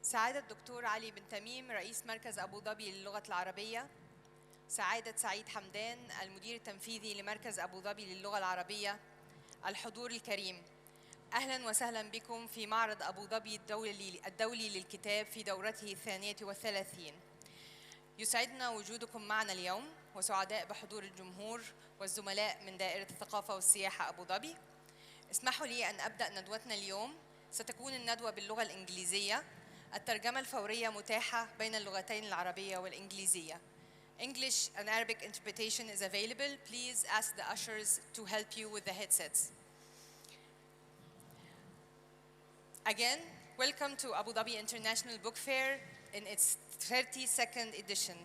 سعادة الدكتور علي بن تميم رئيس مركز أبو ظبي للغة العربية، سعادة سعيد حمدان المدير التنفيذي لمركز أبو ظبي للغة العربية، الحضور الكريم، أهلا وسهلا بكم في معرض أبو ظبي الدولي للكتاب في دورته 32. يسعدنا وجودكم معنا اليوم وسعداء بحضور الجمهور والزملاء من دائرة الثقافة والسياحة أبو ظبي. اسمحوا لي أن أبدأ ندوتنا اليوم. ستكون الندوة باللغة الإنجليزية. الترجمة الفورية متاحة بين اللغتين العربية والإنجليزية. English and Arabic interpretation is available. Please ask the ushers to help you with the headsets. Again, welcome to Abu Dhabi International Book Fair in its 32nd edition.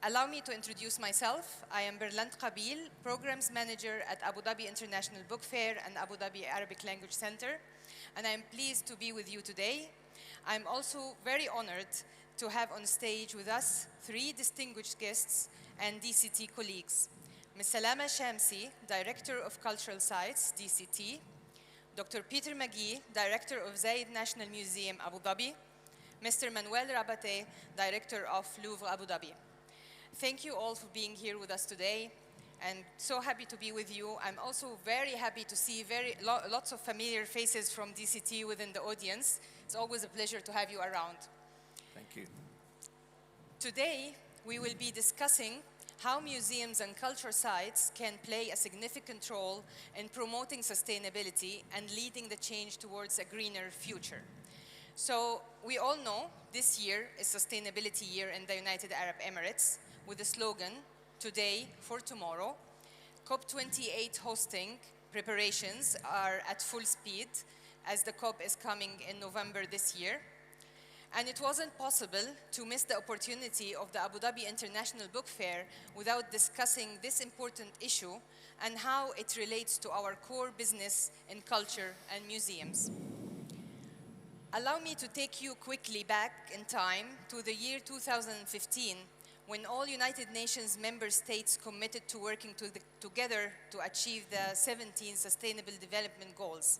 Allow me to introduce myself. I am Berlant Qabil, Programs Manager at Abu Dhabi International Book Fair and Abu Dhabi Arabic Language Center, and I am pleased to be with you today. I'm also very honored to have on stage with us 3 distinguished guests and DCT colleagues. Ms. Salama Shamsi, Director of Cultural Sites, DCT, Dr. Peter McGee, Director of Zayed National Museum, Abu Dhabi, Mr. Manuel Rabate, Director of Louvre, Abu Dhabi. Thank you all for being here with us today, and so happy to be with you. I'm also very happy to see lots of familiar faces from DCT within the audience. It's always a pleasure to have you around. Thank you. Today, we will be discussing how museums and culture sites can play a significant role in promoting sustainability and leading the change towards a greener future. So we all know this year is Sustainability Year in the United Arab Emirates with the slogan, Today for Tomorrow. COP28 hosting preparations are at full speed as the COP is coming in November this year. And it wasn't possible to miss the opportunity of the Abu Dhabi International Book Fair without discussing this important issue and how it relates to our core business in culture and museums. Allow me to take you quickly back in time to the year 2015, when all United Nations member states committed to working together to achieve the 17 Sustainable Development Goals.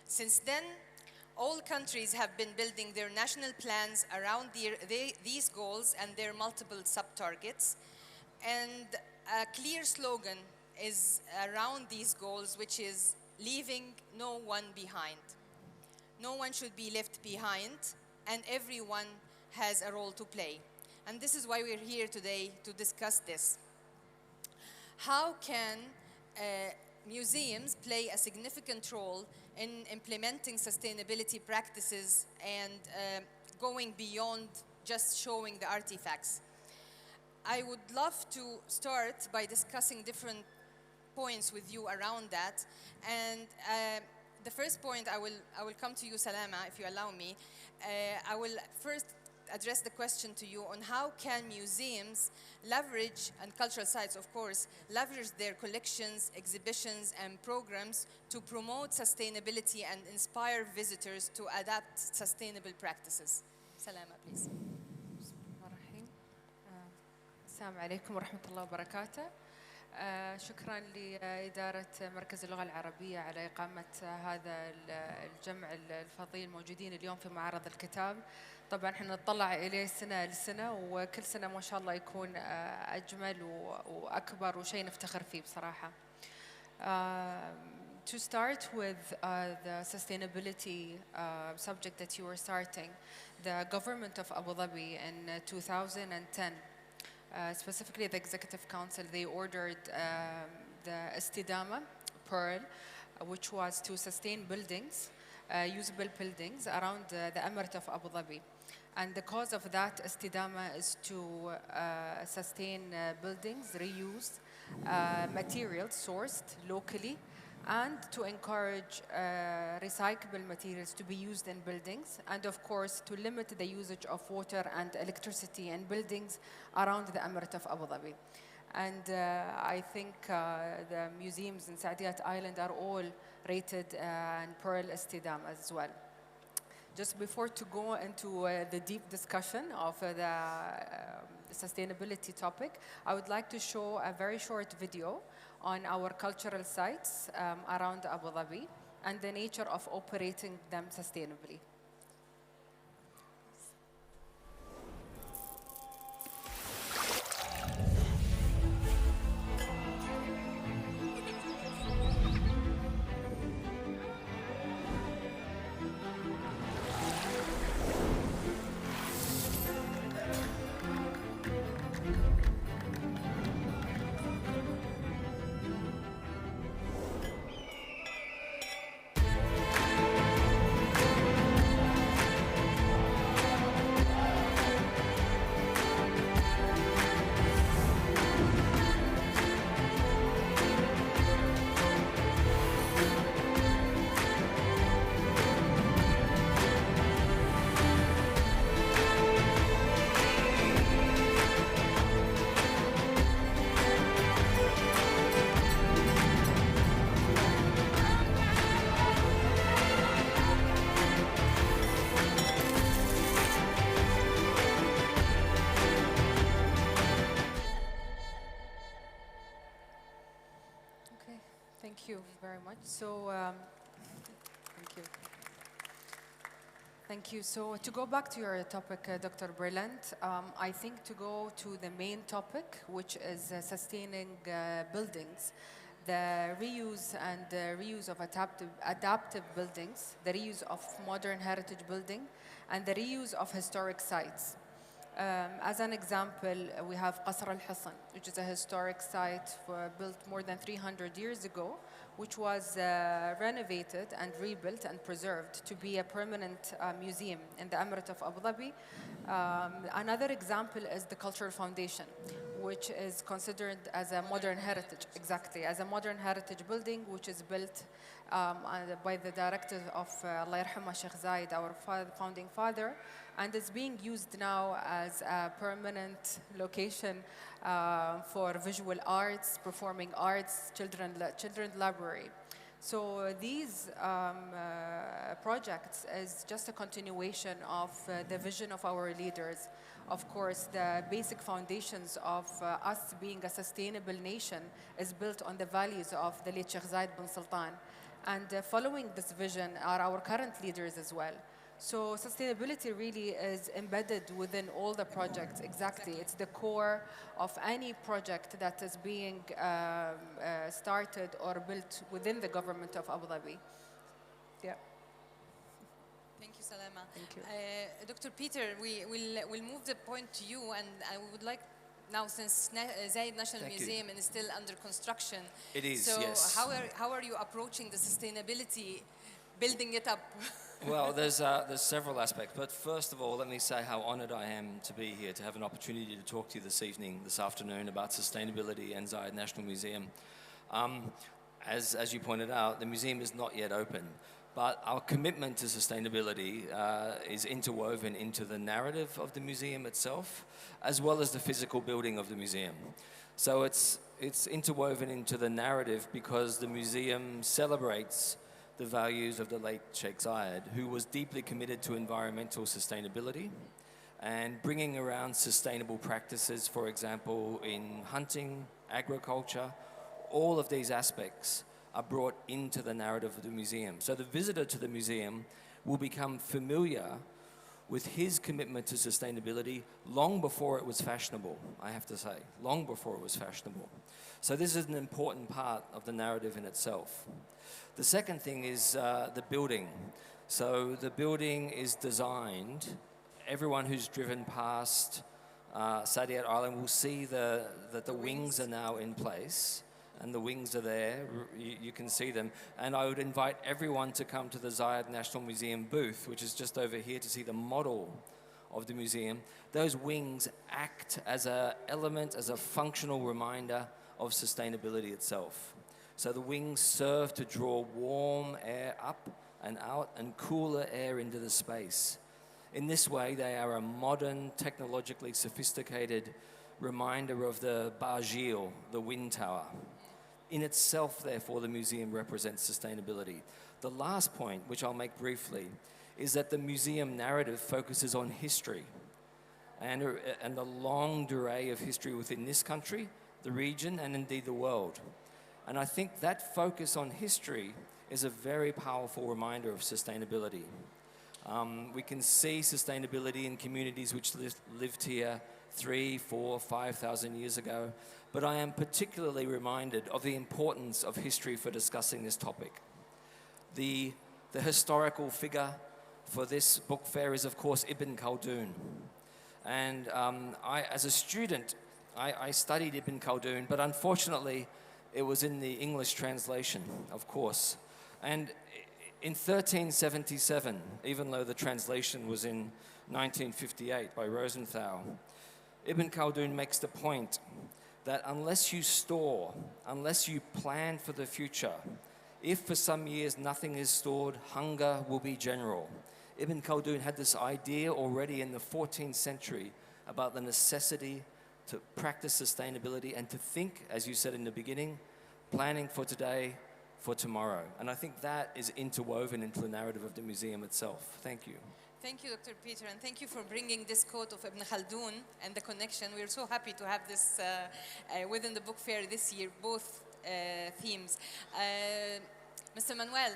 Since then, all countries have been building their national plans around these goals and their multiple sub-targets. And a clear slogan is around these goals, which is leaving no one behind. No one should be left behind, and everyone has a role to play. And this is why we're here today to discuss this. How can museums play a significant role in implementing sustainability practices and going beyond just showing the artifacts? I would love to start by discussing different points with you around that. And the first point, I will come to you, Salama, if you allow me. I will first address the question to you on how can museums leverage, and cultural sites of course, leverage their collections, exhibitions and programs to promote sustainability and inspire visitors to adapt sustainable practices. Salama, please. السلام عليكم ورحمة الله وبركاته. شكرا لإدارة مركز اللغة العربية على إقامة هذا الجمع الفضيل موجودين اليوم في معرض الكتاب. طبعا احنا نطلع إليه سنة لسنة وكل سنة ما شاء الله يكون أجمل وأكبر وشيء نفتخر فيه بصراحة. To start with the sustainability subject that you were starting, the government of Abu Dhabi in 2010, specifically the Executive Council, they ordered the Istidama Pearl, which was to sustain buildings, usable buildings around the Emirate of Abu Dhabi. And the cause of that Istidama is to sustain buildings, reuse materials sourced locally, and to encourage recyclable materials to be used in buildings, and of course to limit the usage of water and electricity in buildings around the Emirate of Abu Dhabi. And I think the museums in Saadiyat Island are all rated in Pearl Istidama as well. Just before to go into the deep discussion of the sustainability topic, I would like to show a very short video on our cultural sites around Abu Dhabi and the nature of operating them sustainably. very much. So, thank you. Thank you. So to go back to your topic, Dr. Berlant, I think to go to the main topic, which is sustaining buildings, the reuse and reuse of adaptive buildings, the reuse of modern heritage building, and the reuse of historic sites. As an example, we have Qasr al-Hisn, which is a historic site built more than 300 years ago, which was renovated and rebuilt and preserved to be a permanent museum in the Emirate of Abu Dhabi. Another example is the Cultural Foundation, which is considered as a modern heritage, exactly, as a modern heritage building, which is built by the director of Allah Yarhamah Sheikh Zayed, our founding father, and is being used now as a permanent location for visual arts, performing arts, children's library. So these projects is just a continuation of the vision of our leaders. Of course, the basic foundations of us being a sustainable nation is built on the values of the late Sheikh Zayed bin Sultan. And following this vision are our current leaders as well. So sustainability really is embedded within all the projects, exactly. It's the core of any project that is being started or built within the government of Abu Dhabi. Yeah. Thank you, Salama. Thank you. Dr. Peter, we'll move the point to you, and I would like now, since Zayed National Museum is still under construction. It is, so yes. How are you approaching the sustainability, building it up? Well, there's several aspects, but first of all, let me say how honored I am to be here, to have an opportunity to talk to you this afternoon about sustainability and Zayed National Museum. As you pointed out, the museum is not yet open, but our commitment to sustainability is interwoven into the narrative of the museum itself, as well as the physical building of the museum. So it's interwoven into the narrative because the museum celebrates the values of the late Sheikh Zayed, who was deeply committed to environmental sustainability and bringing around sustainable practices, for example, in hunting, agriculture. All of these aspects are brought into the narrative of the museum. So the visitor to the museum will become familiar with his commitment to sustainability long before it was fashionable, I have to say, long before it was fashionable. So this is an important part of the narrative in itself. The second thing is the building. So the building is designed, everyone who's driven past Saadiyat Island will see that the wings are now in place, and the wings are there, you can see them. And I would invite everyone to come to the Zayed National Museum booth, which is just over here, to see the model of the museum. Those wings act as an element, as a functional reminder of sustainability itself. So the wings serve to draw warm air up and out and cooler air into the space. In this way, they are a modern, technologically sophisticated reminder of the Bajil, the wind tower. In itself, therefore, the museum represents sustainability. The last point, which I'll make briefly, is that the museum narrative focuses on history and the long durée of history within this country, the region, and indeed the world. And I think that focus on history is a very powerful reminder of sustainability. We can see sustainability in communities which lived here 3,000, 4,000, 5,000 years ago, but I am particularly reminded of the importance of history for discussing this topic. The historical figure for this book fair is, of course, Ibn Khaldun. And as a student, I studied Ibn Khaldun, but unfortunately, it was in the English translation, of course. And in 1377, even though the translation was in 1958 by Rosenthal, Ibn Khaldun makes the point that unless you store, unless you plan for the future, if for some years nothing is stored, hunger will be general. Ibn Khaldun had this idea already in the 14th century about the necessity to practice sustainability and to think, as you said in the beginning, planning for today, for tomorrow. And I think that is interwoven into the narrative of the museum itself. Thank you. Thank you, Dr. Peter, and thank you for bringing this quote of Ibn Khaldun and the connection. We're so happy to have this within the book fair this year, both themes. Mr. Manuel,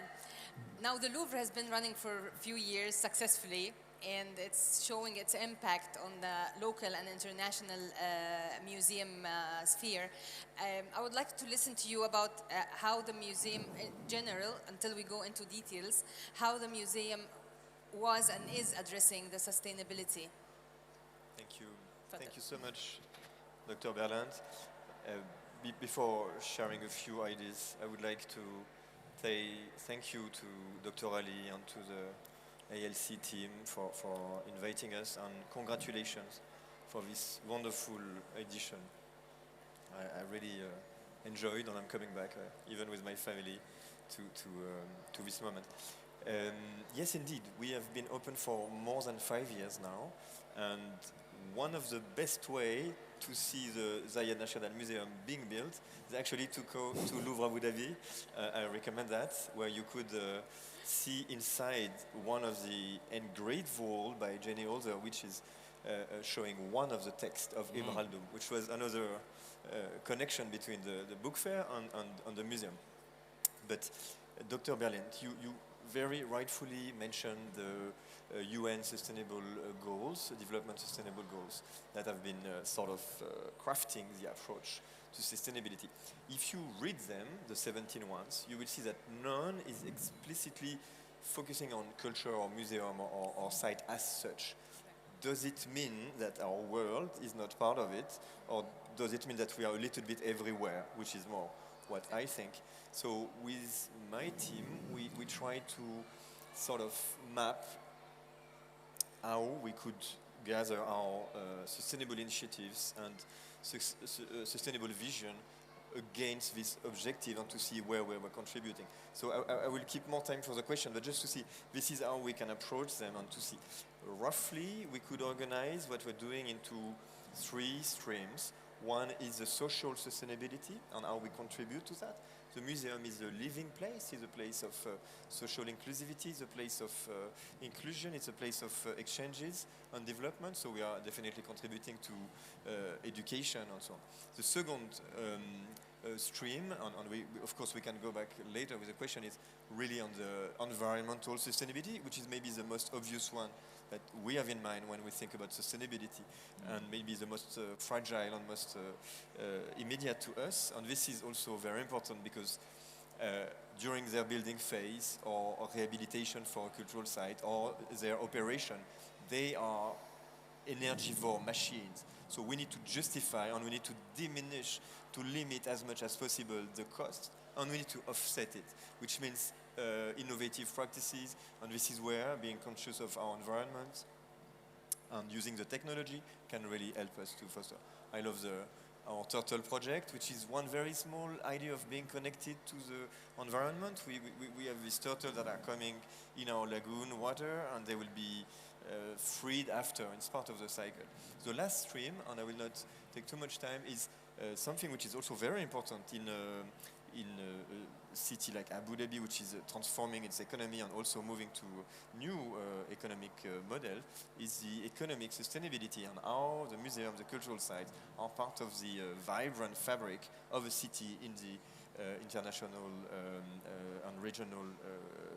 now the Louvre has been running for a few years successfully, and it's showing its impact on the local and international museum sphere. I would like to listen to you about how the museum in general, until we go into details, how the museum was and is addressing the sustainability. Thank you. Thank you so much, Dr. Berland. Before sharing a few ideas, I would like to say thank you to Dr. Ali and to the ALC team for inviting us, and congratulations for this wonderful edition. I really enjoyed, and I'm coming back, even with my family, to this moment. Yes, indeed, we have been open for more than 5 years now, and one of the best way to see the Zayed National Museum being built is actually to go to Louvre Abu Dhabi. I recommend that, where you could see inside one of the engraved wall by Jenny Holzer, which is showing one of the texts of Ibn Khaldun, which was another connection between the book fair and the museum. But Dr. Berland, you very rightfully mentioned the UN Sustainable Goals, Development Sustainable Goals, that have been sort of crafting the approach to sustainability. If you read them, the 17 ones, you will see that none is explicitly focusing on culture or museum or site as such. Does it mean that our world is not part of it, or does it mean that we are a little bit everywhere, which is more what I think? So with my team, we try to sort of map how we could gather our sustainable initiatives and sustainable vision against this objective, and to see where we were contributing. So I will keep more time for the question, but just to see, this is how we can approach them, and to see roughly we could organize what we're doing into 3 streams. One is the social sustainability and how we contribute to that. The museum is a living place, it's a place of social inclusivity, it's a place of inclusion, it's a place of exchanges and development, so we are definitely contributing to education and so on. The second stream, and we, of course we can go back later with the question, is really on the environmental sustainability, which is maybe the most obvious one that we have in mind when we think about sustainability, and maybe the most fragile and most immediate to us. And this is also very important because during their building phase or rehabilitation for a cultural site or their operation, they are energivore machines. So we need to justify and we need to diminish, to limit as much as possible the cost, and we need to offset it, which means innovative practices, and this is where being conscious of our environment and using the technology can really help us to foster. I love our turtle project, which is one very small idea of being connected to the environment. We have these turtles that are coming in our lagoon water, and they will be freed after. It's part of the cycle. The last stream, and I will not take too much time, is something which is also very important in a city like Abu Dhabi, which is transforming its economy and also moving to a new economic model, is the economic sustainability, and how the museum, the cultural sites are part of the vibrant fabric of a city in the international and regional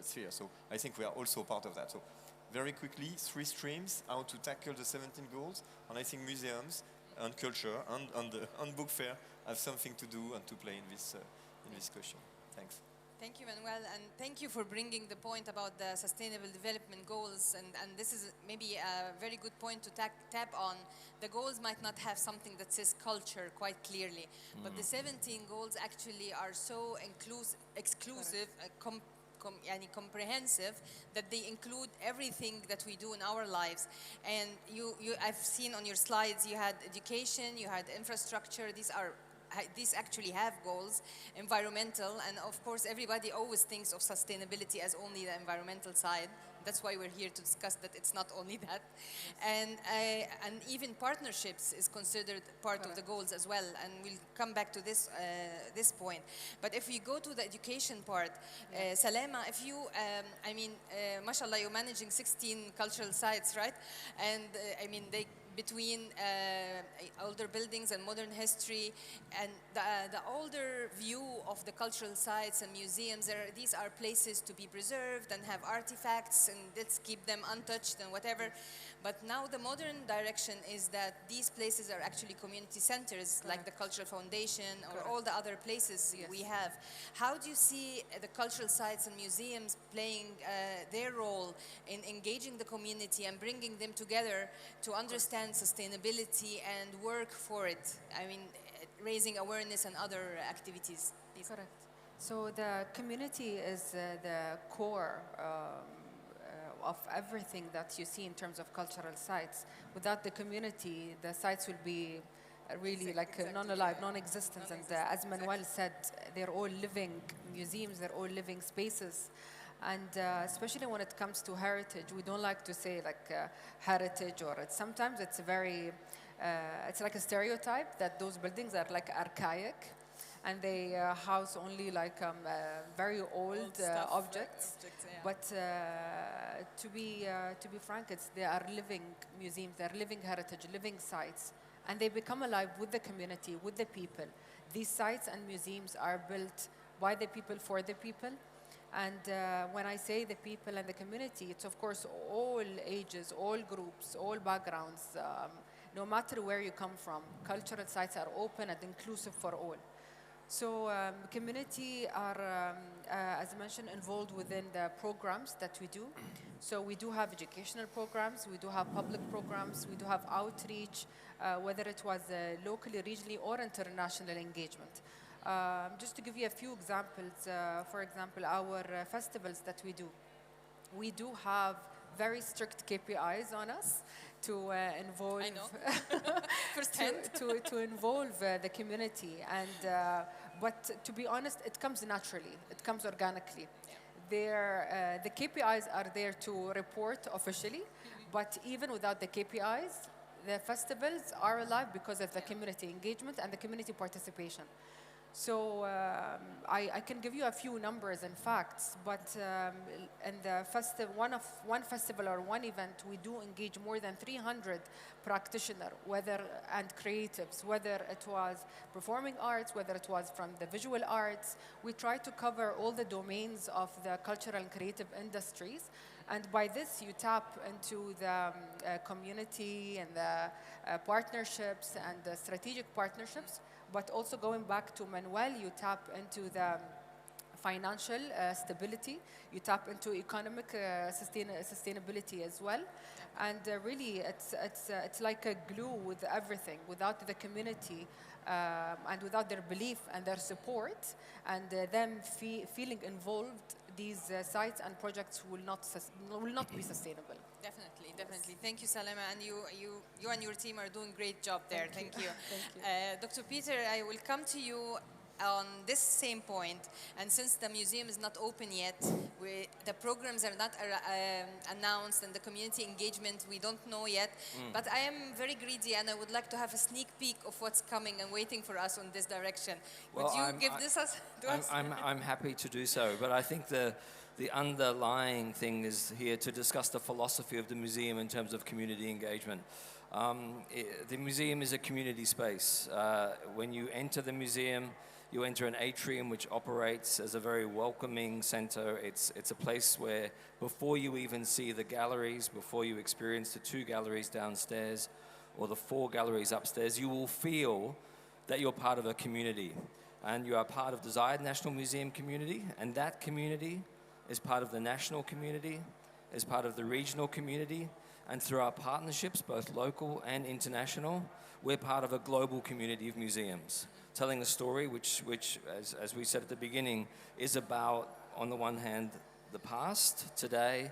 sphere. So I think we are also part of that. So very quickly, 3 streams, how to tackle the 17 goals, and I think museums and culture and book fair have something to do and to play in this question. Thanks. Thank you, Manuel, and thank you for bringing the point about the Sustainable Development Goals, and this is maybe a very good point to tap on. The goals might not have something that says culture quite clearly, but the 17 goals actually are so exclusive, comprehensive, that they include everything that we do in our lives. And I've seen on your slides, you had education, you had infrastructure. These actually have goals, environmental, and of course everybody always thinks of sustainability as only the environmental side. That's why we're here to discuss that it's not only that. And even partnerships is considered part of the goals as well, and we'll come back to this point. But if we go to the education part, Salama, if you, mashallah, you're managing 16 cultural sites, right? And they between older buildings and modern history, and the older view of the cultural sites and museums. These are places to be preserved and have artifacts, and let's keep them untouched and whatever. But now the modern direction is that these places are actually community centers, like the Cultural Foundation or all the other places we have. How do you see the cultural sites and museums playing their role in engaging the community and bringing them together to understand sustainability and work for it? I mean, raising awareness and other activities. Please. Correct. So the community is the core of everything that you see in terms of cultural sites. Without the community, the sites will be really like non-alive, non-existent. And as Manuel said, they're all living museums, they're all living spaces. And especially when it comes to heritage, we don't like to say like heritage, or sometimes it's very, it's like a stereotype that those buildings are like archaic, and they house only like very old objects. But to be frank, they are living museums, they're living heritage, living sites, and they become alive with the community, with the people. These sites and museums are built by the people, for the people. And when I say the people and the community, it's of course all ages, all groups, all backgrounds, no matter where you come from. Cultural sites are open and inclusive for all. So community are, as I mentioned, involved within the programs that we do. So we do have educational programs, we do have public programs, we do have outreach, whether it was locally, regionally, or international engagement. Just to give you a few examples, for example, our festivals that we do have very strict KPIs on us to involve to involve the community, and but to be honest, it comes naturally, it comes organically. The KPIs are there to report officially, but even without the KPIs, the festivals are alive because of the community engagement and the community participation. So I can give you a few numbers and facts, but in the one festival or one event, we do engage more than 300 practitioners, and creatives, whether it was performing arts, whether it was from the visual arts. We try to cover all the domains of the cultural and creative industries. And by this, you tap into the community and the partnerships and the strategic partnerships. But also going back to Manuel, you tap into the financial stability, you tap into economic sustainability as well. And really, it's like a glue with everything. Without the community and without their belief and their support and them feeling involved, these sites and projects will not be sustainable. Definitely, definitely. Thank you, Salama, and you and your team are doing a great job there. Thank you. Thank you. Dr. Peter, I will come to you on this same point. And since the museum is not open yet, the programs are not announced, and the community engagement we don't know yet. But I am very greedy, and I would like to have a sneak peek of what's coming and waiting for us on this direction. Would you give this to us? I'm happy to do so, but I think the underlying thing is here to discuss the philosophy of the museum in terms of community engagement. The museum is a community space. When you enter the museum, you enter an atrium which operates as a very welcoming center. It's a place where before you even see the galleries, before you experience the 2 galleries downstairs or the 4 galleries upstairs, you will feel that you're part of a community. And you are part of the Zayed National Museum community, and that community is part of the national community, is part of the regional community, and through our partnerships, both local and international, we're part of a global community of museums, telling a story which as we said at the beginning, is about, on the one hand, the past, today,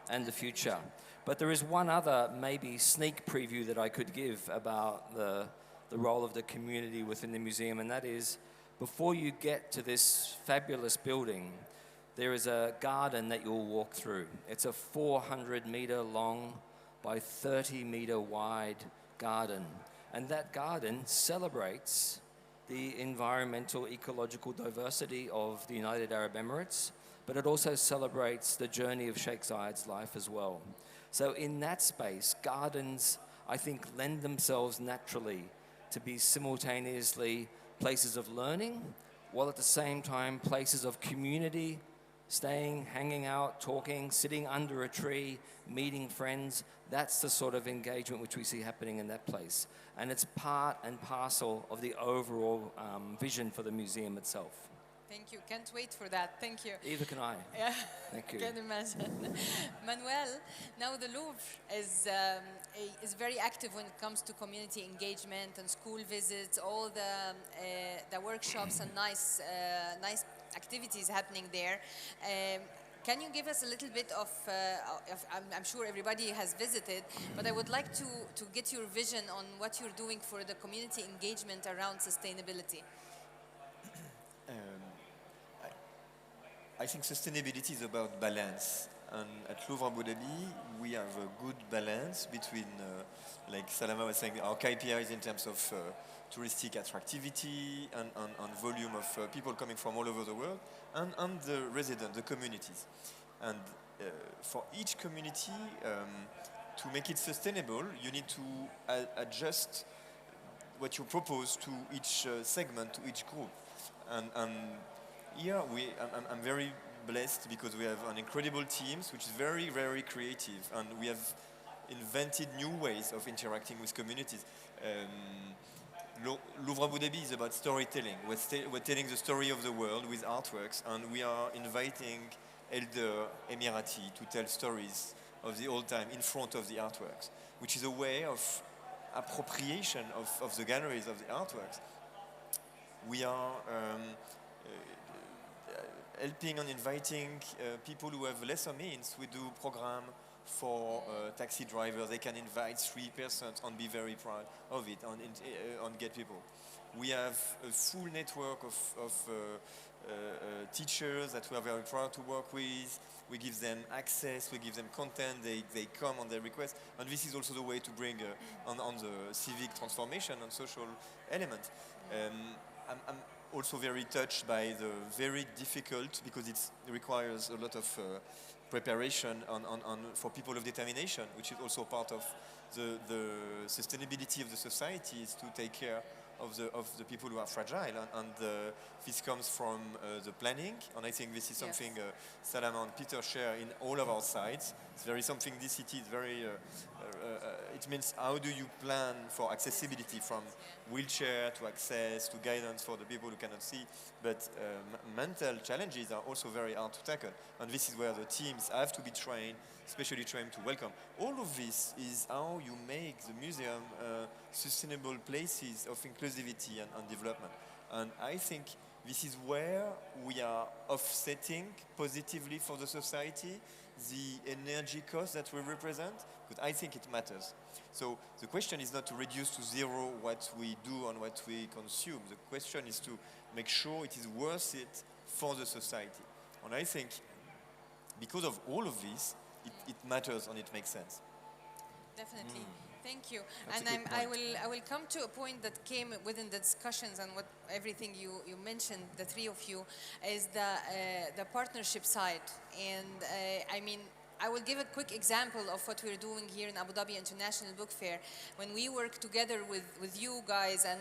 and the future. But there is one other maybe sneak preview that I could give about the role of the community within the museum, and that is, before you get to this fabulous building, there is a garden that you'll walk through. It's a 400-meter long by 30-meter wide garden. And that garden celebrates the environmental ecological diversity of the United Arab Emirates, but it also celebrates the journey of Sheikh Zayed's life as well. So in that space, gardens I think lend themselves naturally to be simultaneously places of learning, while at the same time places of community, staying, hanging out, talking, sitting under a tree, meeting friends. That's the sort of engagement which we see happening in that place. And it's part and parcel of the overall vision for the museum itself. Thank you. Can't wait for that. Thank you. Either can I. Yeah, Thank you. can imagine. Manuel, now the Louvre is very active when it comes to community engagement and school visits, all the workshops and nice activities happening there. Can you give us a little bit of I'm sure everybody has visited, but I would like to get your vision on what you're doing for the community engagement around sustainability. I think sustainability is about balance, and at Louvre Abu Dhabi we have a good balance between, like Salama was saying, our KPIs in terms of touristic attractivity and volume of people coming from all over the world, and the residents, the communities. And for each community, to make it sustainable, you need to adjust what you propose to each segment, to each group. And here I'm very blessed because we have an incredible teams which is very, very creative, and we have invented new ways of interacting with communities. Louvre Abu Dhabi is about storytelling. We're telling the story of the world with artworks, and we are inviting elder Emirati to tell stories of the old time in front of the artworks, which is a way of appropriation of the galleries of the artworks. We are helping and inviting people who have lesser means. We do program for taxi drivers. They can invite 3 persons and be very proud of it and get people. We have a full network of teachers that we are very proud to work with. We give them access, we give them content, they come on their request. And this is also the way to bring on the civic transformation and social element. I'm also very touched by the very difficult, because it requires a lot of preparation for people of determination, which is also part of the sustainability of the society, is to take care of the people who are fragile, and this comes from the planning, and I think this is something Salama and Peter share in all of our sites. It's very something this city is very, it means how do you plan for accessibility from wheelchair to access to guidance for the people who cannot see, but mental challenges are also very hard to tackle, and this is where the teams have to be trained, especially trained to welcome. All of this is how you make the museum sustainable places of inclusivity and development. And I think this is where we are offsetting positively for the society the energy cost that we represent, but I think it matters. So the question is not to reduce to zero what we do and what we consume. The question is to make sure it is worth it for the society. And I think because of all of this, it matters and it makes sense. Definitely. Thank you. That's And a good I will come to a point that came within the discussions, and what everything you mentioned, the three of you, is the partnership side. And I mean, I will give a quick example of what we're doing here in Abu Dhabi International Book Fair. When we work together with you guys, and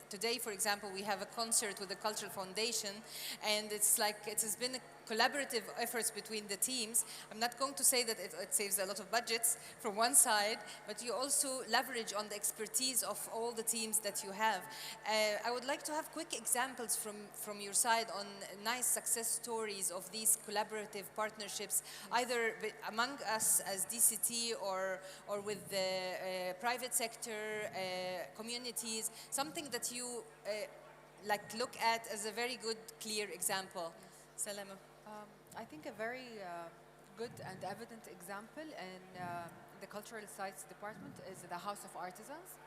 today, for example, we have a concert with the Cultural Foundation, and it's like it has been a collaborative efforts between the teams. I'm not going to say that it saves a lot of budgets from one side, but you also leverage on the expertise of all the teams that you have. I would like to have quick examples from your side on nice success stories of these collaborative partnerships, either among us as DCT or with the private sector, communities, something that you look at as a very good, clear example. Salama. I think a very good and evident example in the Cultural Sites Department is the House of Artisans.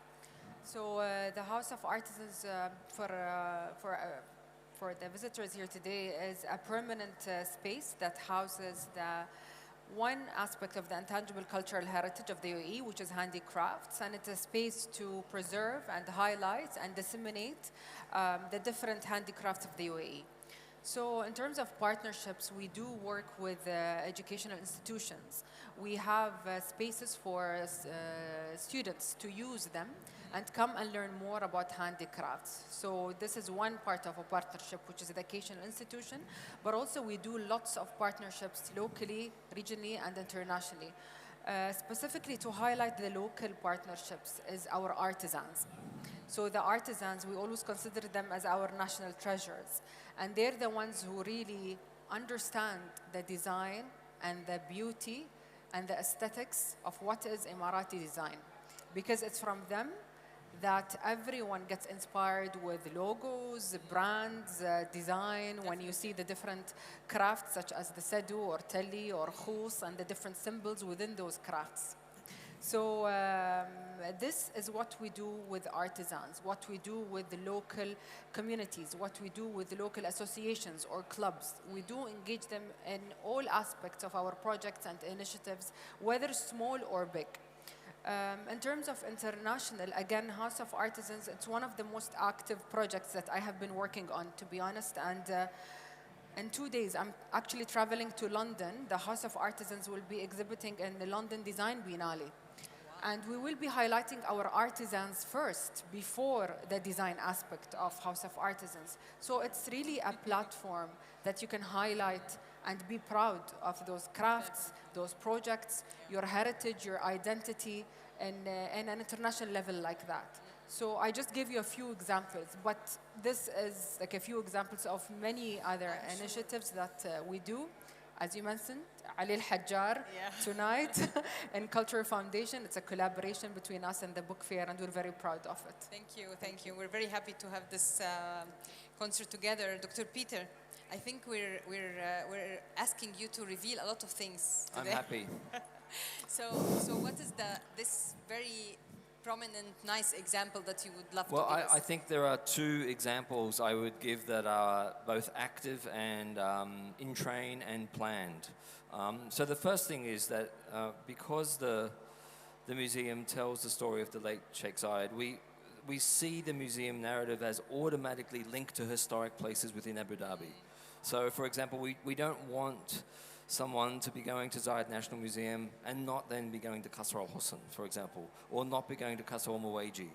So the House of Artisans, for the visitors here today, is a permanent space that houses the one aspect of the intangible cultural heritage of the UAE, which is handicrafts, and it's a space to preserve and highlight and disseminate the different handicrafts of the UAE. So in terms of partnerships, we do work with educational institutions. We have spaces for students to use them and come and learn more about handicrafts. So this is one part of a partnership, which is educational institution, but also we do lots of partnerships locally, regionally, and internationally. Specifically to highlight the local partnerships is our artisans. So the artisans, we always consider them as our national treasures. And they're the ones who really understand the design and the beauty and the aesthetics of what is Emirati design. Because it's from them that everyone gets inspired with logos, brands, design. When you see the different crafts such as the sedu or telli or khus and the different symbols within those crafts. So this is what we do with artisans, what we do with the local communities, what we do with the local associations or clubs. We do engage them in all aspects of our projects and initiatives, whether small or big. In terms of international, again, House of Artisans, it's one of the most active projects that I have been working on, to be honest. And in 2 days, I'm actually traveling to London. The House of Artisans will be exhibiting in the London Design Biennale. And we will be highlighting our artisans first before the design aspect of House of Artisans. So it's really a platform that you can highlight and be proud of those crafts, those projects, your heritage, your identity, in an international level like that. So I just gave you a few examples, but this is like a few examples of many other initiatives that we do. As you mentioned, Ali Al-Hajjar tonight in Cultural Foundation. It's a collaboration between us and the book fair, and we're very proud of it. Thank you, thank you. We're very happy to have this concert together. Dr. Peter, I think we're asking you to reveal a lot of things today. I'm happy. So what is this very prominent, nice example that you would love to Well, give us? I think there are two examples I would give that are both active and in train and planned. So the first thing is that because the museum tells the story of the late Sheikh Zayed, we see the museum narrative as automatically linked to historic places within Abu Dhabi. So, for example, we don't want someone to be going to Zayed National Museum and not then be going to Qasr al-Husn, for example, or not be going to Qasr al-Muwaiji,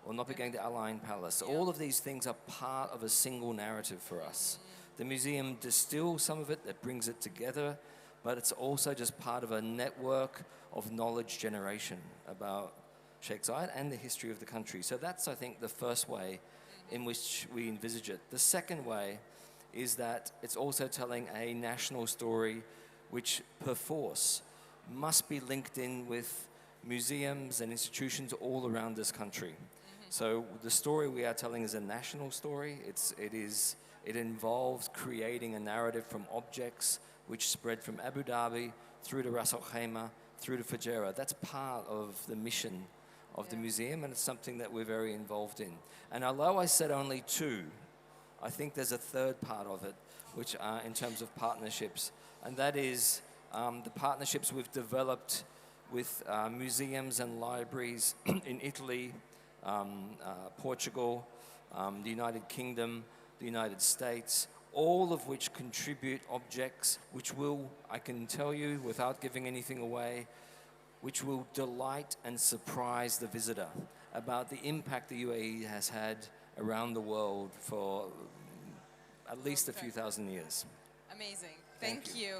or not be going to Al Ain Palace. All of these things are part of a single narrative for us. The museum distills some of it that brings it together, but it's also just part of a network of knowledge generation about Sheikh Zayed and the history of the country. So that's, I think, the first way in which we envisage it. The second way is that it's also telling a national story which, perforce, must be linked in with museums and institutions all around this country. So the story we are telling is a national story. It involves creating a narrative from objects which spread from Abu Dhabi through to Ras Al Khaimah, through to Fujairah. That's part of the mission of the museum, and it's something that we're very involved in. And although I said only two, I think there's a third part of it, which are in terms of partnerships, and that is the partnerships we've developed with museums and libraries in Italy, Portugal, the United Kingdom, the United States, all of which contribute objects which will, I can tell you without giving anything away, which will delight and surprise the visitor about the impact the UAE has had around the world for at least a few thousand years. Amazing. Thank you.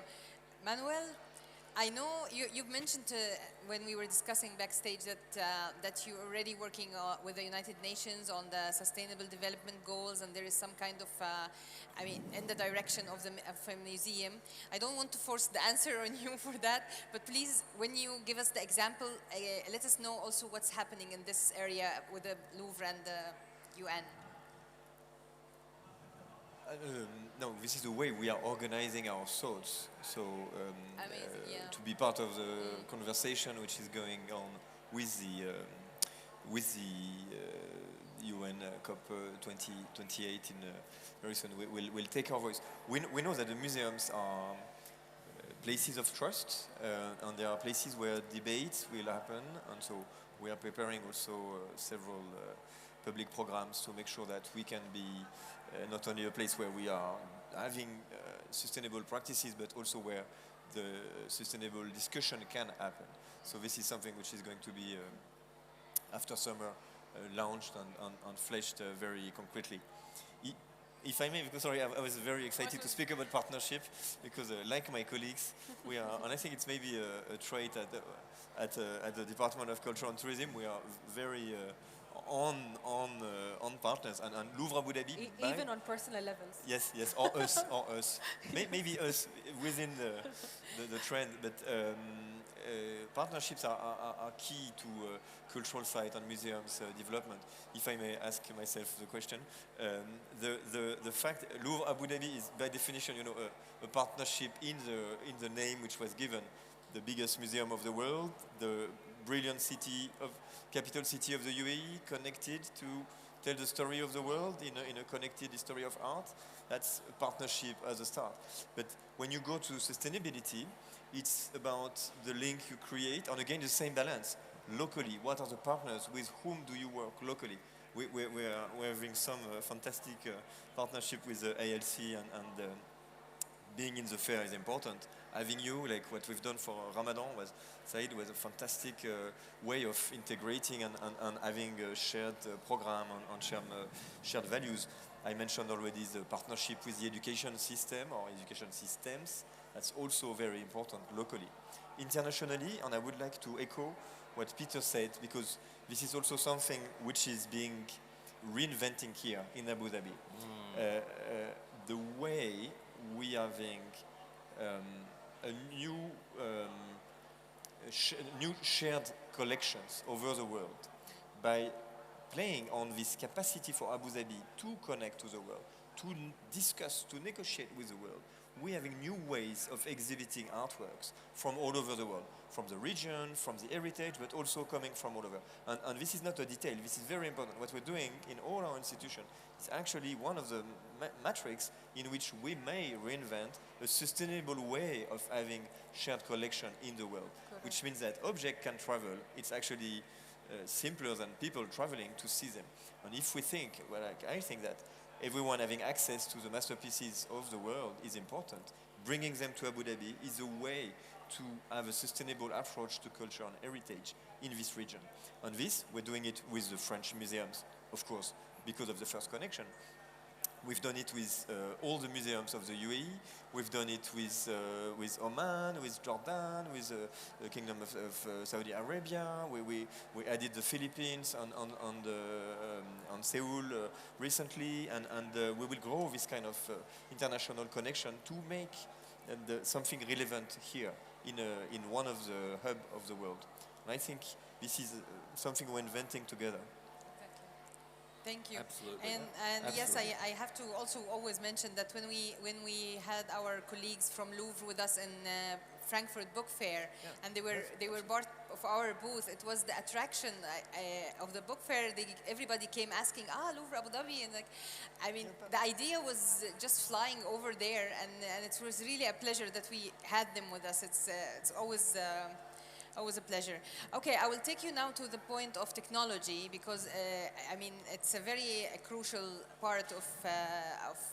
Manuel, I know you've mentioned when we were discussing backstage that you're already working with the United Nations on the Sustainable Development Goals, and there is some kind of, in the direction of a museum. I don't want to force the answer on you for that, but please, when you give us the example, let us know also what's happening in this area with the Louvre and the UN. No, this is the way we are organizing our thoughts. So to be part of the conversation which is going on with the UN COP 2028 in very soon, we'll take our voice. We know that the museums are places of trust, and there are places where debates will happen, and so we are preparing also several public programs to make sure that we can be not only a place where we are having sustainable practices, but also where the sustainable discussion can happen. So this is something which is going to be, after summer, launched and fleshed very concretely. If I may, because sorry, I was very excited to speak about partnership, because like my colleagues, we are, and I think it's maybe a trait at the Department of Culture and Tourism, we are very on partners, and Louvre Abu Dhabi. Even on personal levels. Yes, or us. Maybe us within the trend, but partnerships are key to cultural site and museums development. If I may ask myself the question, the fact Louvre Abu Dhabi is by definition, a partnership in the name which was given, the biggest museum of the world, the brilliant capital city of the UAE, connected to tell the story of the world in a connected history of art. That's a partnership as a start. But when you go to sustainability, it's about the link you create, and again the same balance. Locally, what are the partners? With whom do you work locally? We're having some fantastic partnership with the ALC, and being in the fair is important. Having you, like what we've done for Ramadan, was a fantastic way of integrating and having a shared program on shared values. I mentioned already the partnership with the education system or education systems. That's also very important locally. Internationally, and I would like to echo what Peter said, because this is also something which is being reinventing here in Abu Dhabi. The way we are having a new shared collections over the world by playing on this capacity for Abu Dhabi to connect to the world, to discuss, to negotiate with the world. We're having new ways of exhibiting artworks from all over the world, from the region, from the heritage, but also coming from all over. And this is not a detail, this is very important. What we're doing in all our institutions is actually one of the metrics in which we may reinvent a sustainable way of having shared collection in the world, which means that object can travel. It's actually simpler than people traveling to see them. And if we think, well, I think that everyone having access to the masterpieces of the world is important. Bringing them to Abu Dhabi is a way to have a sustainable approach to culture and heritage in this region. And this, we're doing it with the French museums, of course, because of the first connection. We've done it with all the museums of the UAE. We've done it with Oman, with Jordan, with the Kingdom of Saudi Arabia. We added the Philippines on Seoul recently, and we will grow this kind of international connection to make something relevant here in one of the hub of the world. And I think this is something we're inventing together. Thank you. Absolutely. And Absolutely. yes, I have to also always mention that when we had our colleagues from Louvre with us in Frankfurt Book Fair, and they were part of our booth, it was the attraction of the book fair. Everybody came asking, Louvre Abu Dhabi, and the idea was just flying over there, and it was really a pleasure that we had them with us. It's always a pleasure. Okay, I will take you now to the point of technology, because it's a very crucial part of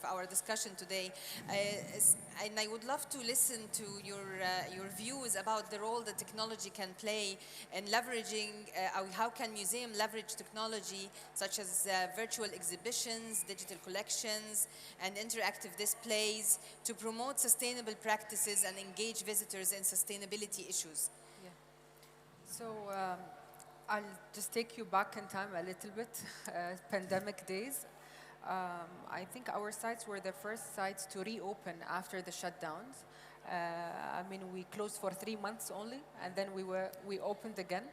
our discussion today, and I would love to listen to your views about the role that technology can play in leveraging. How can museum leverage technology, such as virtual exhibitions, digital collections, and interactive displays, to promote sustainable practices and engage visitors in sustainability issues? So I'll just take you back in time a little bit, pandemic days. I think our sites were the first sites to reopen after the shutdowns. We closed for 3 months only, and then we opened again.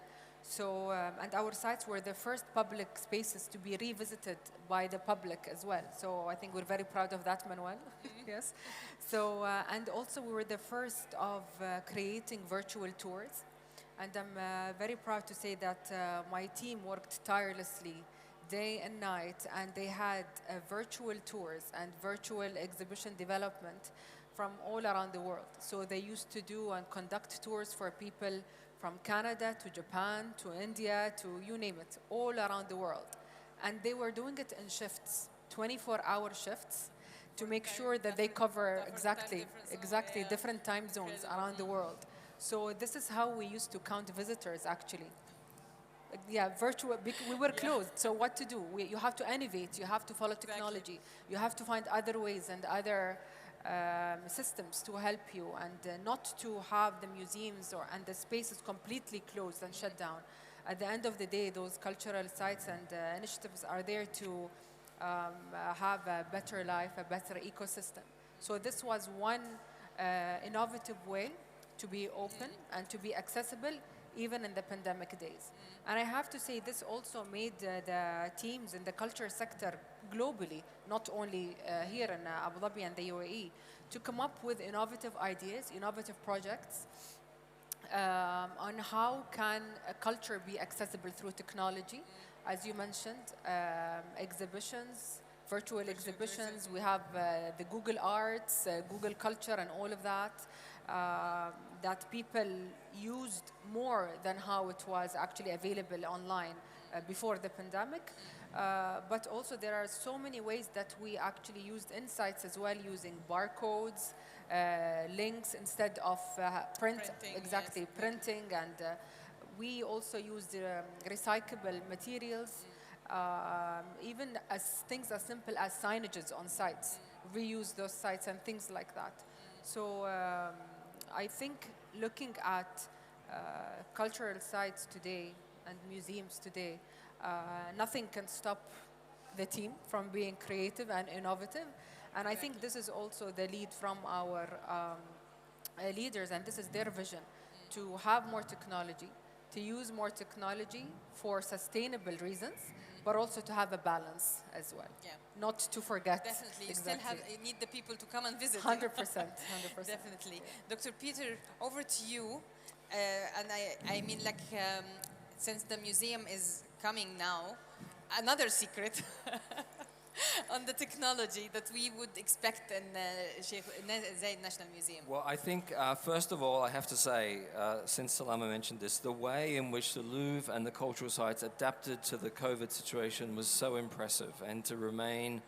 So, and our sites were the first public spaces to be revisited by the public as well. So I think we're very proud of that, Manuel. Yes. So, and also we were the first of creating virtual tours. And I'm very proud to say that my team worked tirelessly day and night, and they had virtual tours and virtual exhibition development from all around the world. So they used to do and conduct tours for people from Canada to Japan to India to you name it, all around the world. And they were doing it in shifts, 24-hour shifts, to make sure that they cover exactly different time zones around the world. So this is how we used to count visitors actually. Yeah, virtual, we were closed, so what to do? You have to innovate, you have to follow technology, you have to find other ways and other systems to help you, and not to have the museums and the spaces completely closed and shut down. At the end of the day, those cultural sites and initiatives are there to have a better life, a better ecosystem. So this was one innovative way to be open and to be accessible even in the pandemic days. And I have to say this also made the teams in the culture sector globally, not only here in Abu Dhabi and the UAE, to come up with innovative ideas, innovative projects on how can a culture be accessible through technology. As you mentioned, exhibitions, virtual exhibitions. We have the Google Arts, Google Culture, and all of that. That people used more than how it was actually available online before the pandemic. But also there are so many ways that we actually used insights as well, using barcodes, links instead of Printing, exactly, yes. printing, and we also used recyclable materials, even as things as simple as signages on sites, reuse those sites and things like that. So I think looking at cultural sites today and museums today, nothing can stop the team from being creative and innovative. And I think this is also the lead from our leaders, and this is their vision, to have more technology, to use more technology for sustainable reasons, but also to have a balance as well. Yeah. Not to forget. Definitely, you Exactly. still need the people to come and visit. 100%. 100%. Definitely. Dr. Peter, over to you. And I mean, like, since the museum is coming now, another secret on the technology that we would expect in Sheikh Zayed National Museum. Well, I think, first of all, I have to say, since Salama mentioned this, the way in which the Louvre and the cultural sites adapted to the COVID situation was so impressive, and to remain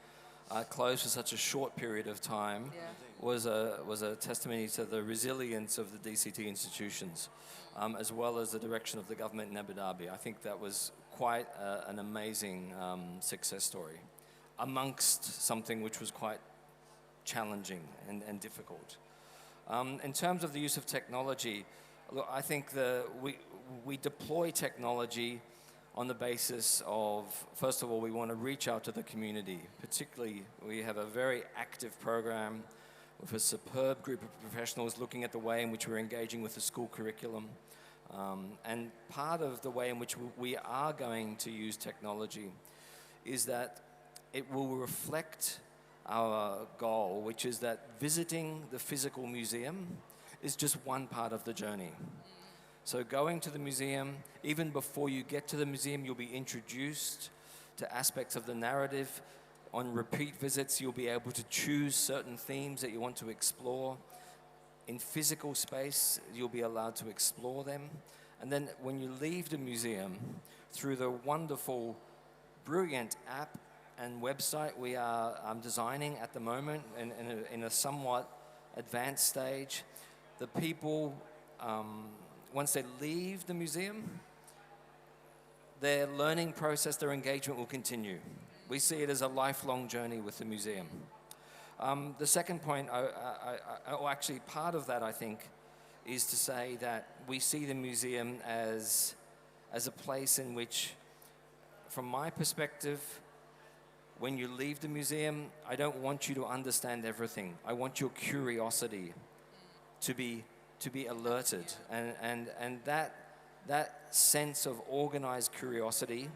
closed for such a short period of time was a testimony to the resilience of the DCT institutions, as well as the direction of the government in Abu Dhabi. I think that was quite an amazing success story, amongst something which was quite challenging and difficult. In terms of the use of technology, look, I think we deploy technology on the basis of, first of all, we want to reach out to the community. Particularly, we have a very active program with a superb group of professionals looking at the way in which we're engaging with the school curriculum. And part of the way in which we are going to use technology is that it will reflect our goal, which is that visiting the physical museum is just one part of the journey. So going to the museum, even before you get to the museum, you'll be introduced to aspects of the narrative. On repeat visits, you'll be able to choose certain themes that you want to explore. In physical space, you'll be allowed to explore them. And then when you leave the museum, through the wonderful, brilliant app and website we are designing at the moment in a somewhat advanced stage, the people, once they leave the museum, their learning process, their engagement will continue. We see it as a lifelong journey with the museum. The second point, or actually part of that, I think, is to say that we see the museum as a place in which, from my perspective, when you leave the museum, I don't want you to understand everything. I want your curiosity to be alerted, and that sense of organized curiosity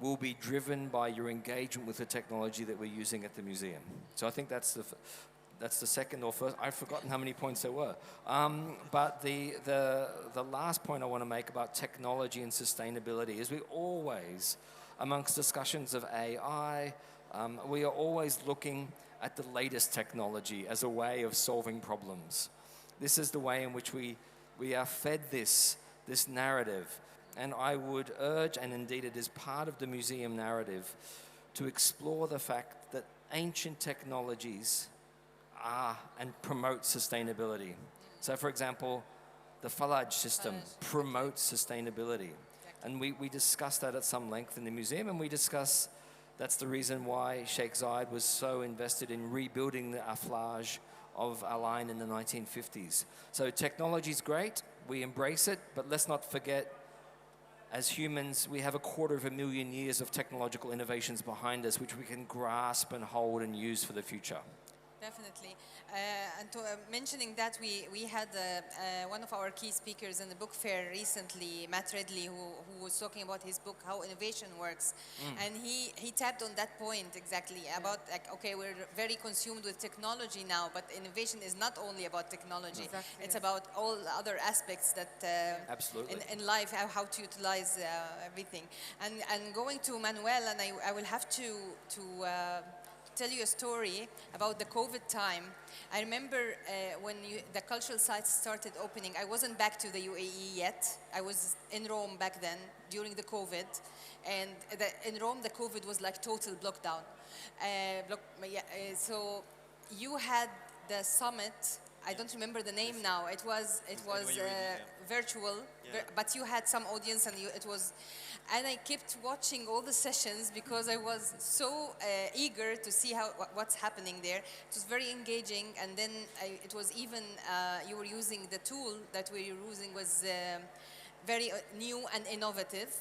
will be driven by your engagement with the technology that we're using at the museum. So I think that's the second or first. I've forgotten how many points there were. But the last point I want to make about technology and sustainability is we always, amongst discussions of AI, we are always looking at the latest technology as a way of solving problems. This is the way in which we are fed this narrative. And I would urge, and indeed it is part of the museum narrative, to explore the fact that ancient technologies are and promote sustainability. So for example, the Falaj system promotes sustainability. And we discussed that at some length in the museum, and we discuss that's the reason why Sheikh Zayed was so invested in rebuilding the Aflaj of Al Ain in the 1950s. So technology is great, we embrace it, but let's not forget, as humans, we have 250,000 years of technological innovations behind us, which we can grasp and hold and use for the future. Definitely. And to, mentioning that, we had one of our key speakers in the book fair recently, Matt Ridley, who was talking about his book, How Innovation Works. And he tapped on that point exactly about, like, okay, we're very consumed with technology now, but innovation is not only about technology. Exactly, It's yes. about all other aspects that Absolutely. in life, how to utilize everything. And going to Manuel, and I will have to tell you a story about the COVID time. I remember when the cultural sites started opening, I wasn't back to the UAE yet. I was in Rome back then during the COVID. And in Rome, the COVID was like total lockdown. So you had the summit. I don't remember the name now. It was virtual, but you had some audience, and it was. And I kept watching all the sessions because I was so eager to see what's happening there. It was very engaging, and then it was even you were using the tool that we were using was very new and innovative,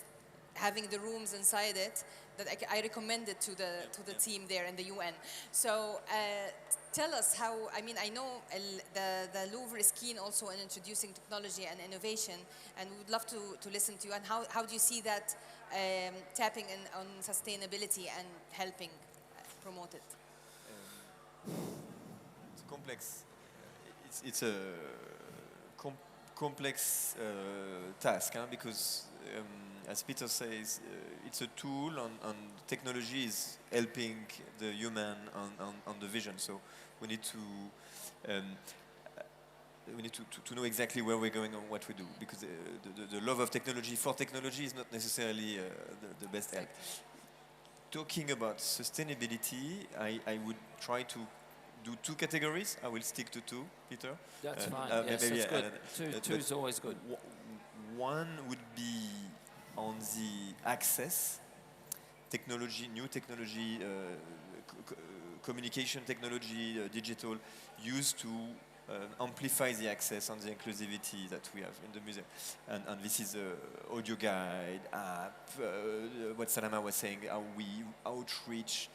having the rooms inside it that I recommended to the team there in the UN. So tell us how. I mean, I know the Louvre is keen also in introducing technology and innovation, and we would love to listen to you. And how do you see that tapping on sustainability and helping promote it? It's complex. It's a complex task, because as Peter says, it's a tool, and technology is helping the human on the vision. So we need to know exactly where we're going and what we do, because the love of technology for technology is not necessarily the best help. Talking about sustainability, I would try to do two categories. I will stick to two, Peter. That's fine. Yes, that's good. Two is always good. One would be on the access technology, new technology, communication technology, digital, used to amplify the access and the inclusivity that we have in the museum. And this is audio guide, app, what Salama was saying, how we outreach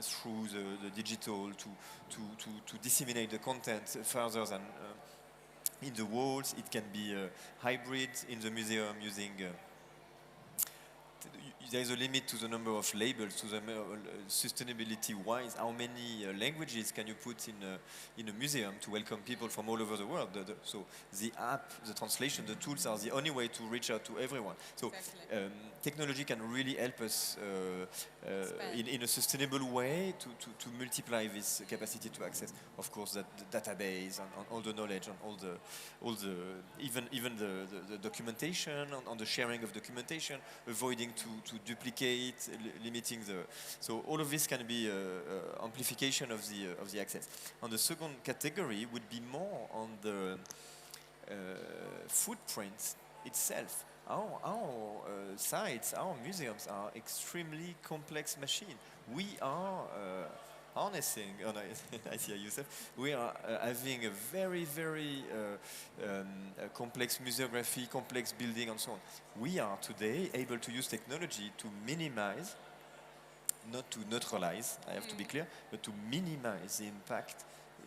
through the digital to disseminate the content further than in the walls. It can be hybrid in the museum using there is a limit to the number of labels, to the sustainability-wise. How many languages can you put in a museum to welcome people from all over the world? So the app, the translation, the tools are the only way to reach out to everyone. So technology can really help us in a sustainable way to multiply this capacity to access. Of course, that the database and all the knowledge and all the even the documentation on the sharing of documentation, avoiding to duplicate, limiting so all of this can be amplification of the access. And the second category would be more on the footprint itself. Our sites, our museums are extremely complex machines. We are harnessing, I see Youssef, we are having a very, very complex museography, complex building and so on. We are today able to use technology to minimize, not to neutralize, I have to be clear, but to minimize the impact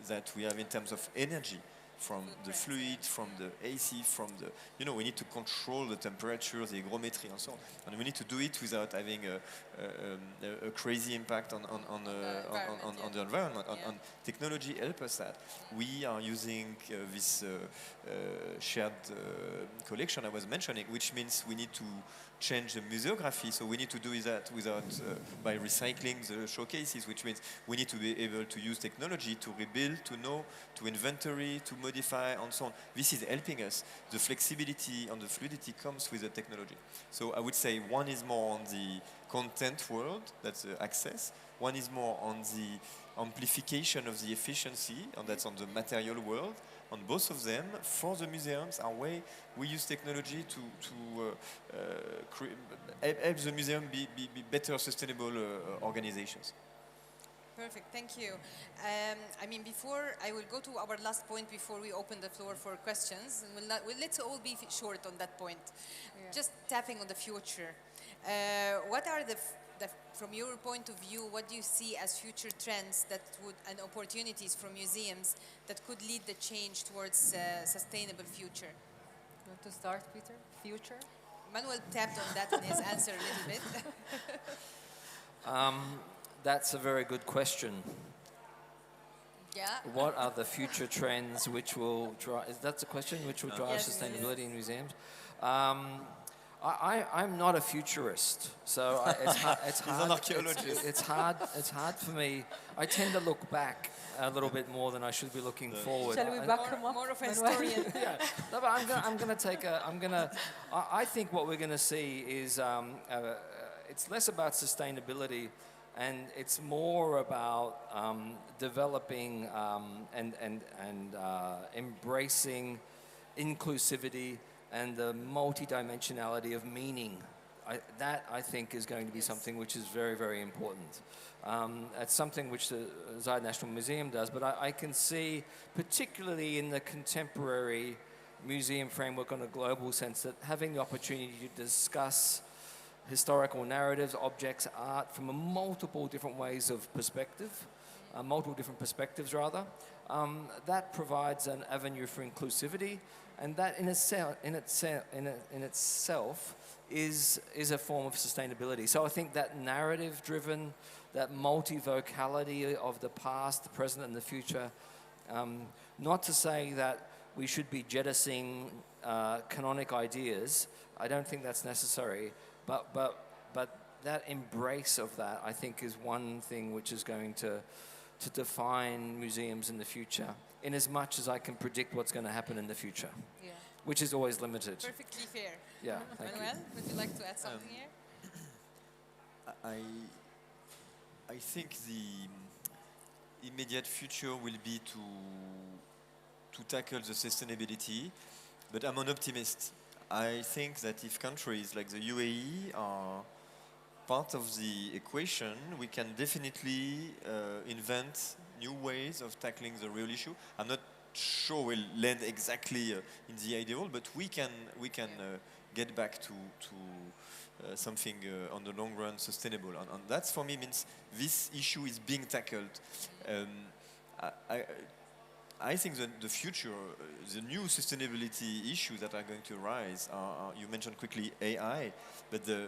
that we have in terms of energy from the fluid, from the AC, from the, we need to control the temperature, the hygrometry and so on. And we need to do it without having a crazy impact on the environment. And technology helps us that. We are using this shared collection I was mentioning, which means we need to change the museography, so we need to do that by recycling the showcases, which means we need to be able to use technology to rebuild, to know, to inventory, to modify, and so on. This is helping us. The flexibility and the fluidity comes with the technology. So I would say one is more on the content world, that's access. One is more on the amplification of the efficiency, and that's on the material world. On both of them, for the museums, our way we use technology to help the museum be better sustainable organizations. Perfect, thank you. I mean, before I will go to our last point before we open the floor for questions, and let's all be short on that point. Yeah. Just tapping on the future. What are from your point of view, what do you see as future trends that would and opportunities for museums that could lead the change towards a sustainable future? You want to start, Peter? Future? Manuel tapped on that in his answer a little bit. That's a very good question. Yeah. What are the future trends which will drive? Is that the question? Which will drive Yes, it sustainability in museums? I'm not a futurist, so it's hard. He's an archaeologist. It's hard for me. I tend to look back a little bit more than I should be looking forward. Shall we back him up? More of a Manuel? historian. Yeah, no, but I think what we're going to see is it's less about sustainability, and it's more about developing and embracing inclusivity and the multidimensionality of meaning. I think is going to be something which is very, very important. It's something which the Zayed National Museum does, but I can see, particularly in the contemporary museum framework on a global sense, that having the opportunity to discuss historical narratives, objects, art from multiple different ways of perspective, multiple different perspectives rather, that provides an avenue for inclusivity, and that in itself is a form of sustainability. So I think that narrative-driven, that multivocality of the past, the present, and the future, not to say that we should be jettisoning canonic ideas. I don't think that's necessary. But that embrace of that, I think, is one thing which is going to define museums in the future, in as much as I can predict what's going to happen in the future, which is always limited. Perfectly fair. Yeah, thank Manuel, would you like to add something here? I think the immediate future will be to tackle the sustainability, but I'm an optimist. I think that if countries like the UAE are part of the equation, we can definitely invent new ways of tackling the real issue. I'm not sure we'll land exactly in the ideal, but we can get back to something on the long run sustainable. And that for me means this issue is being tackled. I think that the future, the new sustainability issues that are going to arise are, you mentioned quickly AI, but the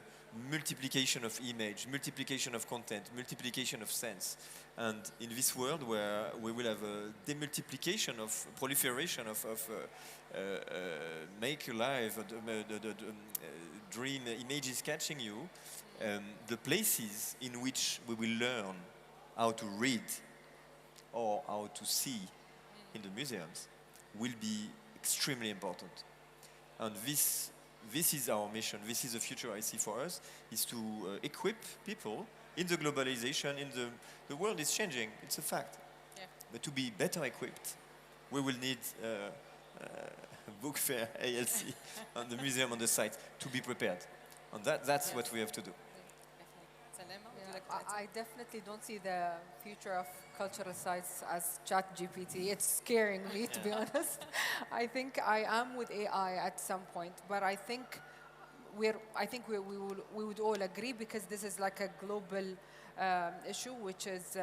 multiplication of image, multiplication of content, multiplication of sense. And in this world where we will have a demultiplication of proliferation of make alive, the dream images catching you, the places in which we will learn how to read or how to see in the museums will be extremely important. And this is our mission, this is the future I see for us, is to equip people in the globalization, the world is changing, it's a fact. Yeah. But to be better equipped, we will need book fair, ALC, and the museum on the site to be prepared. And that's what we have to do. Salema, would you like to add I definitely don't see the future of cultural sites as ChatGPT. It's scaring me, to be honest. I think I am with AI at some point, but I think we would all agree, because this is like a global issue, which is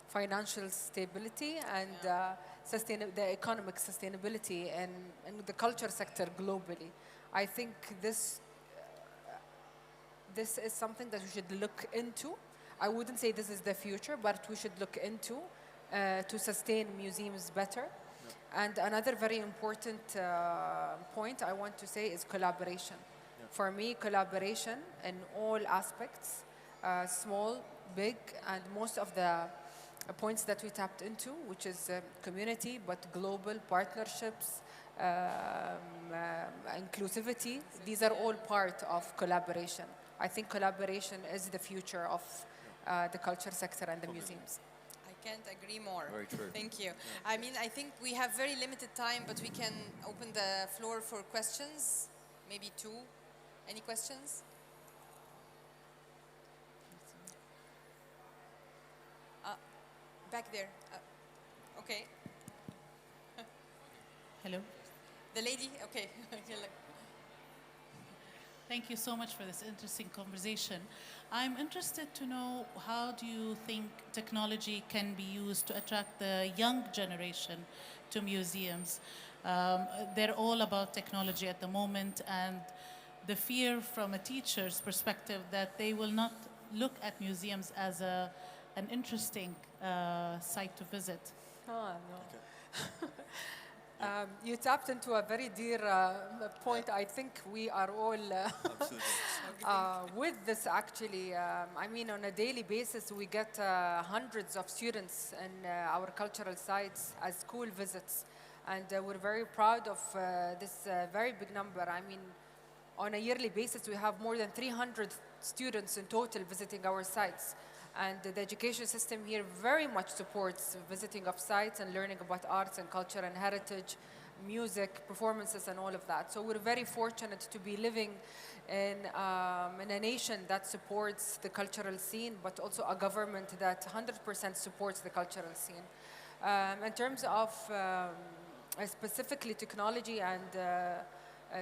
financial stability and the economic sustainability in the culture sector globally. I think this is something that we should look into. I wouldn't say this is the future, but we should look into to sustain museums better. And another very important point I want to say is collaboration. For me, collaboration in all aspects, small, big, and most of the points that we tapped into, which is community, but global partnerships, inclusivity. These are all part of collaboration. I think collaboration is the future of the culture sector and the museums. I can't agree more. Very true. Thank you. I mean, I think we have very limited time, but we can open the floor for questions. Maybe two. Any questions? Back there. Okay. Hello. The lady? Okay. Thank you so much for this interesting conversation. I'm interested to know, how do you think technology can be used to attract the young generation to museums? They're all about technology at the moment, and the fear from a teacher's perspective that they will not look at museums as an interesting site to visit. Oh, no. You tapped into a very dear point. I think we are all with this, actually. I mean, on a daily basis, we get hundreds of students in our cultural sites as school visits. And we're very proud of this very big number. I mean, on a yearly basis, we have more than 300 students in total visiting our sites. And the education system here very much supports visiting of sites and learning about arts and culture and heritage, music, performances, and all of that. So we're very fortunate to be living in a nation that supports the cultural scene, but also a government that 100% supports the cultural scene. In terms of specifically technology and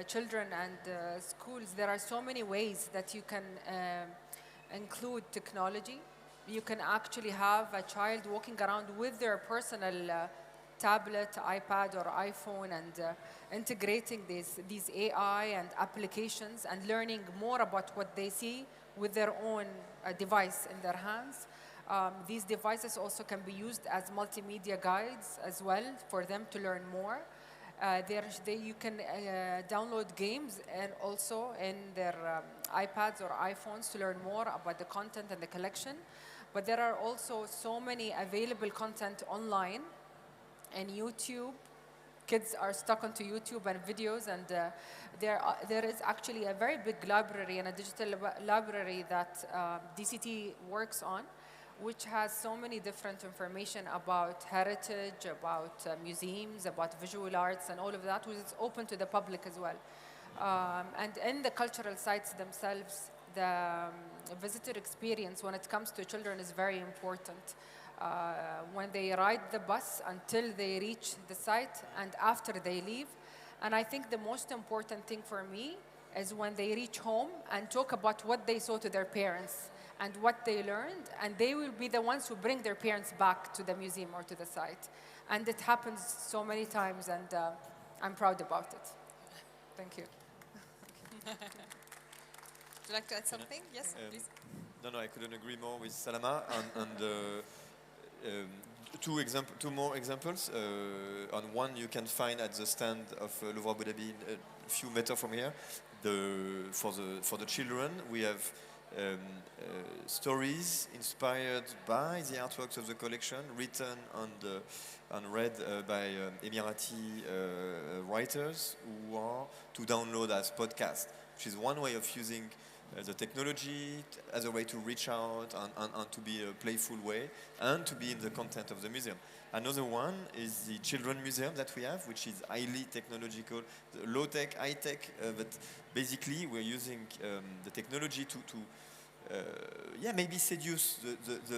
children and schools, there are so many ways that you can include technology. You can actually have a child walking around with their personal tablet, iPad, or iPhone, and integrating these AI and applications and learning more about what they see with their own device in their hands. These devices also can be used as multimedia guides as well for them to learn more. You can download games and also in their iPads or iPhones to learn more about the content and the collection. But there are also so many available content online and YouTube. Kids are stuck onto YouTube and videos, and there is actually a very big library and a digital library that DCT works on, which has so many different information about heritage, about museums, about visual arts, and all of that, which is open to the public as well. And in the cultural sites themselves, the visitor experience when it comes to children is very important. When they ride the bus until they reach the site and after they leave. And I think the most important thing for me is when they reach home and talk about what they saw to their parents and what they learned, and they will be the ones who bring their parents back to the museum or to the site. And it happens so many times, and I'm proud about it. Thank you. Would you like to add something? Yes, please. No, I couldn't agree more with Salama. Two more examples. On one, you can find at the stand of Louvre Abu Dhabi, a few meters from here. For the children, we have stories inspired by the artworks of the collection, written and read by Emirati writers who are to download as podcast, which is one way of using the technology as a way to reach out and to be a playful way and to be in the content of the museum. Another one is the Children Museum that we have, which is highly technological, low-tech, high-tech, but basically we're using the technology to maybe seduce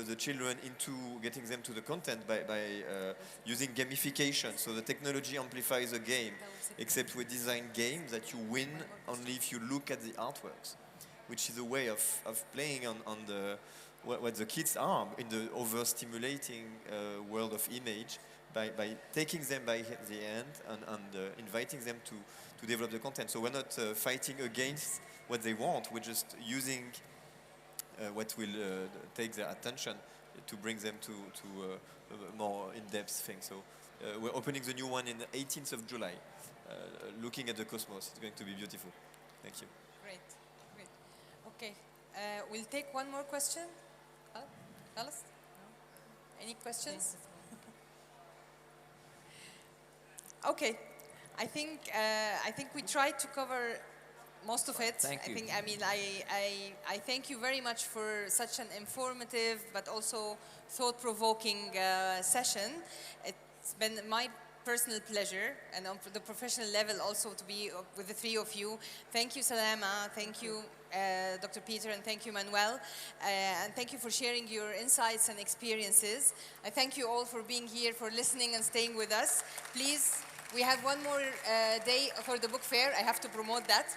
the children into getting them to the content by using gamification. So the technology amplifies a game, except we design games that you win only if you look at the artworks, which is a way of playing on what the kids are in the overstimulating world of image by taking them by the hand and inviting them to develop the content. So we're not fighting against what they want, we're just using what will take their attention to bring them to a more in-depth thing. So we're opening the new one in the 18th of July, looking at the cosmos. It's going to be beautiful. Thank you. Great. Okay, we'll take one more question. Alice? Any questions? Okay, I think we tried to cover most of it. Thank you. I thank you very much for such an informative but also thought-provoking session. It's been my personal pleasure, and on the professional level also, to be with the three of you. Thank you, Salama. Thank you, Dr. Peter, and thank you, Manuel. And thank you for sharing your insights and experiences. I thank you all for being here, for listening and staying with us. Please, we have one more day for the book fair. I have to promote that.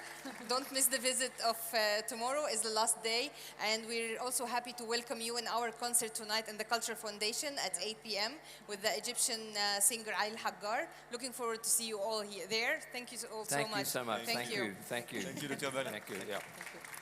Don't miss the visit of tomorrow is the last day. And we're also happy to welcome you in our concert tonight in the Culture Foundation at 8 p.m. with the Egyptian singer Ail Haggar. Looking forward to see you all here there. Thank you all so much. Thank you so much. Thank you. Thank you. Thank you, Dr. Ballant. Thank you. Yeah. Thank you.